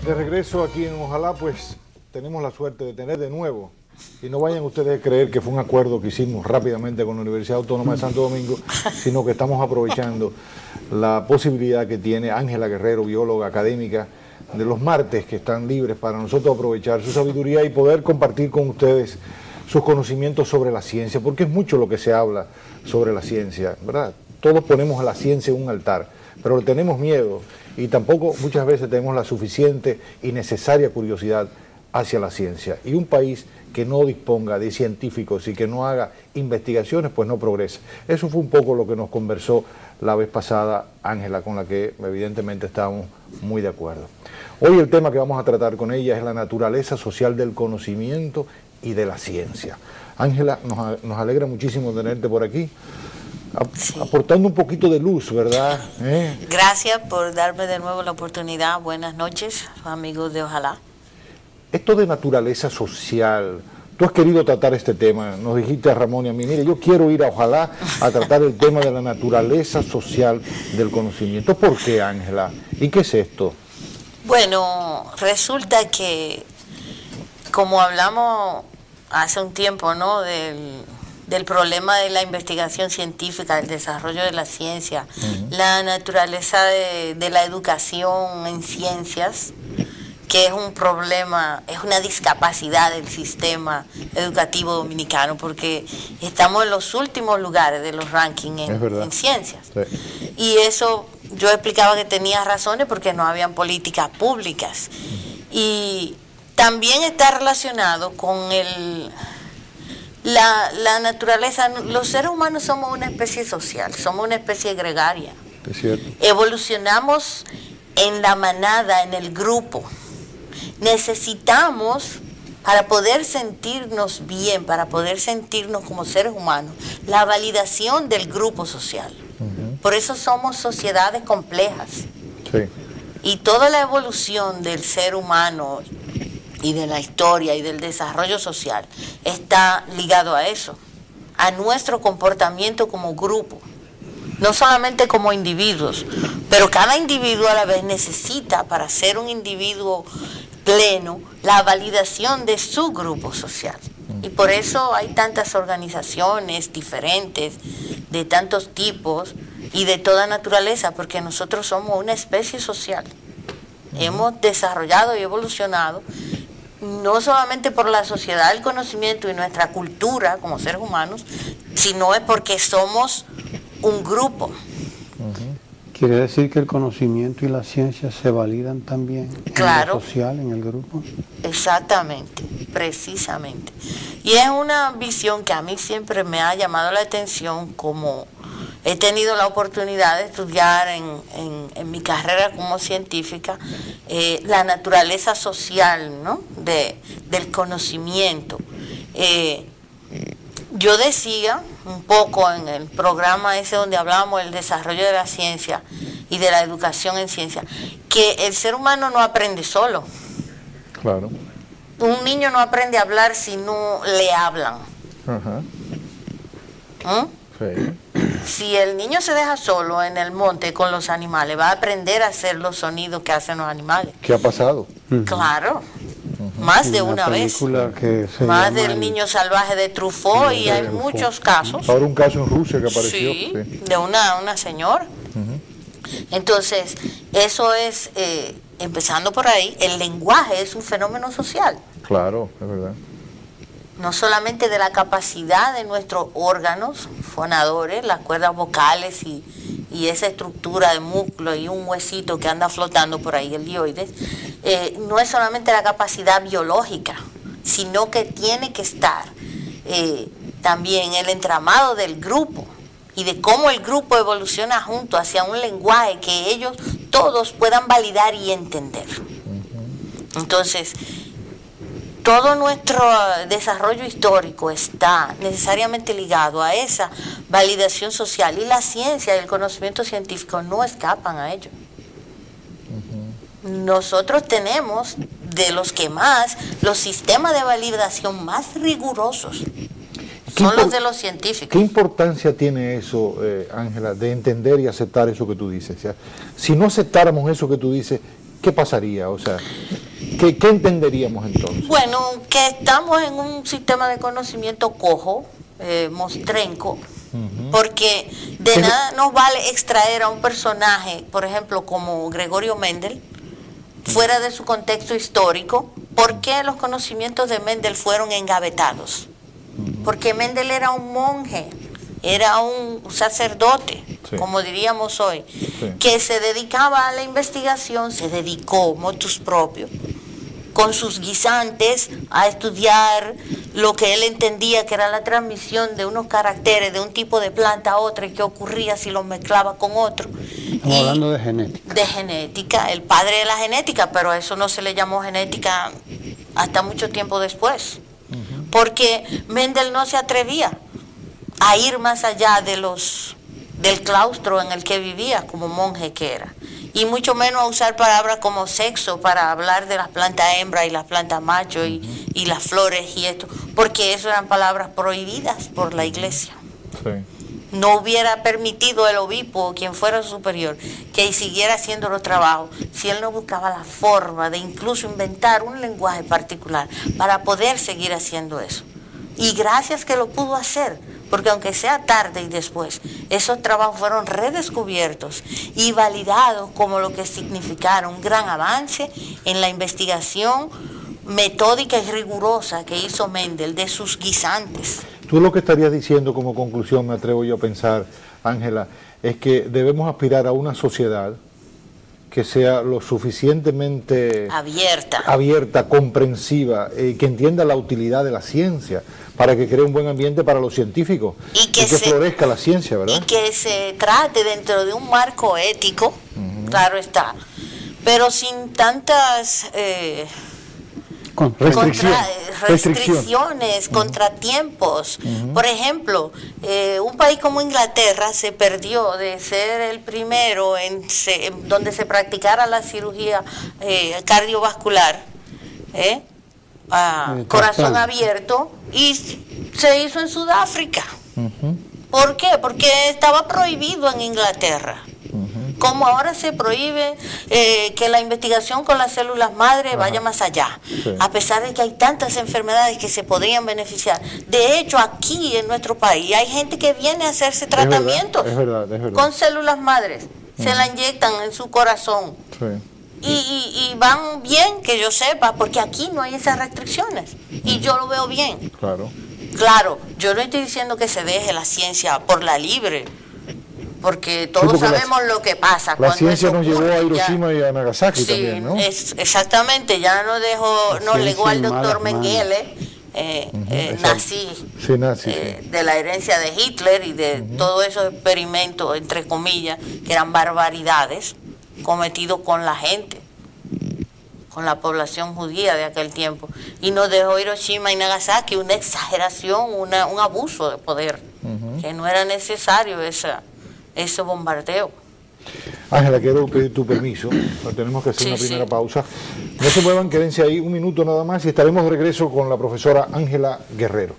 De regreso aquí en Ojalá, pues tenemos la suerte de tener de nuevo, y no vayan ustedes a creer que fue un acuerdo que hicimos rápidamente con la Universidad Autónoma de Santo Domingo, sino que estamos aprovechando la posibilidad que tiene Ángela Guerrero, bióloga académica, de los martes que están libres para nosotros aprovechar su sabiduría y poder compartir con ustedes sus conocimientos sobre la ciencia, porque es mucho lo que se habla sobre la ciencia, ¿verdad? Todos ponemos a la ciencia en un altar, pero le tenemos miedo y tampoco muchas veces tenemos la suficiente y necesaria curiosidad hacia la ciencia. Y un país que no disponga de científicos y que no haga investigaciones, pues no progresa. Eso fue un poco lo que nos conversó la vez pasada Ángela, con la que evidentemente estábamos muy de acuerdo. Hoy el tema que vamos a tratar con ella es la naturaleza social del conocimiento y de la ciencia. Ángela, nos alegra muchísimo tenerte por aquí, sí, aportando un poquito de luz, ¿verdad? Gracias por darme de nuevo la oportunidad. Buenas noches, amigos de Ojalá. Esto de naturaleza social, tú has querido tratar este tema, nos dijiste a Ramón y a mí, mire, yo quiero ir a Ojalá a tratar el tema de la naturaleza social del conocimiento. ¿Por qué, Ángela? ¿Y qué es esto? Bueno, resulta que, como hablamos hace un tiempo, ¿no?, del problema de la investigación científica, del desarrollo de la ciencia, la naturaleza de la educación en ciencias, que es un problema, es una discapacidad del sistema educativo dominicano, porque estamos en los últimos lugares de los rankings en ciencias. Sí. Y eso yo explicaba que tenía razones porque no habían políticas públicas. Y también está relacionado con la naturaleza. Los seres humanos somos una especie social, somos una especie gregaria. Es cierto. Evolucionamos en la manada, en el grupo. Necesitamos, para poder sentirnos bien, para poder sentirnos como seres humanos, la validación del grupo social. Por eso somos sociedades complejas. Sí. Y toda la evolución del ser humano y de la historia y del desarrollo social está ligado a eso, a nuestro comportamiento como grupo. No solamente como individuos, pero cada individuo a la vez necesita, para ser un individuo pleno, la validación de su grupo social. Y por eso hay tantas organizaciones diferentes, de tantos tipos y de toda naturaleza, porque nosotros somos una especie social. Hemos desarrollado y evolucionado, no solamente por la sociedad del conocimiento y nuestra cultura como seres humanos, sino es porque somos un grupo. ¿Quiere decir que el conocimiento y la ciencia se validan también claro, en lo social, en el grupo? Exactamente, precisamente. Y es una visión que a mí siempre me ha llamado la atención, como he tenido la oportunidad de estudiar en mi carrera como científica, la naturaleza social, ¿no?, del conocimiento. Yo decía un poco en el programa ese donde hablábamos del desarrollo de la ciencia y de la educación en ciencia, que el ser humano no aprende solo. Claro. Un niño no aprende a hablar si no le hablan. Sí. Si el niño se deja solo en el monte con los animales, va a aprender a hacer los sonidos que hacen los animales. ¿Qué ha pasado? Claro. Más de una vez. Más del niño salvaje de Truffaut, y hay muchos casos. Ahora un caso en Rusia que apareció. Sí, de una señora. Entonces, eso es, empezando por ahí, el lenguaje es un fenómeno social. Claro, es verdad. No solamente de la capacidad de nuestros órganos fonadores, las cuerdas vocales y esa estructura de músculo y un huesito que anda flotando por ahí, el dioides, no es solamente la capacidad biológica, sino que tiene que estar también el entramado del grupo y de cómo el grupo evoluciona junto hacia un lenguaje que ellos todos puedan validar y entender. Entonces, todo nuestro desarrollo histórico está necesariamente ligado a esa validación social, y la ciencia y el conocimiento científico no escapan a ello. Nosotros tenemos, de los que más, los sistemas de validación más rigurosos son los de los científicos. ¿Qué importancia tiene eso, Ángela, de entender y aceptar eso que tú dices? O sea, si no aceptáramos eso que tú dices, ¿qué pasaría? O sea, ¿qué entenderíamos entonces? Bueno, que estamos en un sistema de conocimiento cojo, mostrenco, porque de nada nos vale extraer a un personaje, por ejemplo, como Gregorio Mendel, fuera de su contexto histórico. ¿Por qué los conocimientos de Mendel fueron engavetados? Porque Mendel era un monje, era un sacerdote, sí, como diríamos hoy, sí, que se dedicaba a la investigación, se dedicó motus propio, con sus guisantes, a estudiar lo que él entendía que era la transmisión de unos caracteres de un tipo de planta a otra y qué ocurría si los mezclaba con otro. Estamos hablando de genética. De genética, el padre de la genética, pero a eso no se le llamó genética hasta mucho tiempo después, porque Mendel no se atrevía a ir más allá del claustro en el que vivía como monje que era, y mucho menos a usar palabras como sexo para hablar de las plantas hembra y las plantas macho y las flores y esto, porque eso eran palabras prohibidas por la iglesia. Sí. No hubiera permitido el obispo o quien fuera superior que siguiera haciendo los trabajos si él no buscaba la forma de incluso inventar un lenguaje particular para poder seguir haciendo eso. Y gracias que lo pudo hacer, porque aunque sea tarde y después, esos trabajos fueron redescubiertos y validados como lo que significaron un gran avance en la investigación metódica y rigurosa que hizo Mendel de sus guisantes. Tú lo que estarías diciendo como conclusión, me atrevo yo a pensar, Ángela, es que debemos aspirar a una sociedad que sea lo suficientemente abierta, comprensiva, que entienda la utilidad de la ciencia, para que cree un buen ambiente para los científicos y que florezca la ciencia, ¿verdad? Y que se trate dentro de un marco ético, claro está, pero sin tantas restricciones, contratiempos. Por ejemplo, un país como Inglaterra se perdió de ser el primero donde se practicara la cirugía cardiovascular, corazón abierto, y se hizo en Sudáfrica. ¿Por qué? Porque estaba prohibido en Inglaterra. Como ahora se prohíbe que la investigación con las células madre vaya más allá, a pesar de que hay tantas enfermedades que se podrían beneficiar. De hecho, aquí en nuestro país hay gente que viene a hacerse tratamientos con células madres, se la inyectan en su corazón y van bien, que yo sepa, porque aquí no hay esas restricciones y yo lo veo bien. Claro, yo no estoy diciendo que se deje la ciencia por la libre, porque todos sabemos lo que pasa. La ciencia nos llevó a Hiroshima y a Nagasaki también, ¿no? Exactamente, ya nos legó al doctor Mengele, nazi, de la herencia de Hitler y de todos esos experimentos, entre comillas, que eran barbaridades cometidos con la gente, con la población judía de aquel tiempo, y nos dejó Hiroshima y Nagasaki una exageración, un abuso de poder, que no era necesario ese bombardeo. Ángela, quiero pedir tu permiso, tenemos que hacer una primera pausa. No se muevan, quédense ahí un minuto nada más y estaremos de regreso con la profesora Ángela Guerrero.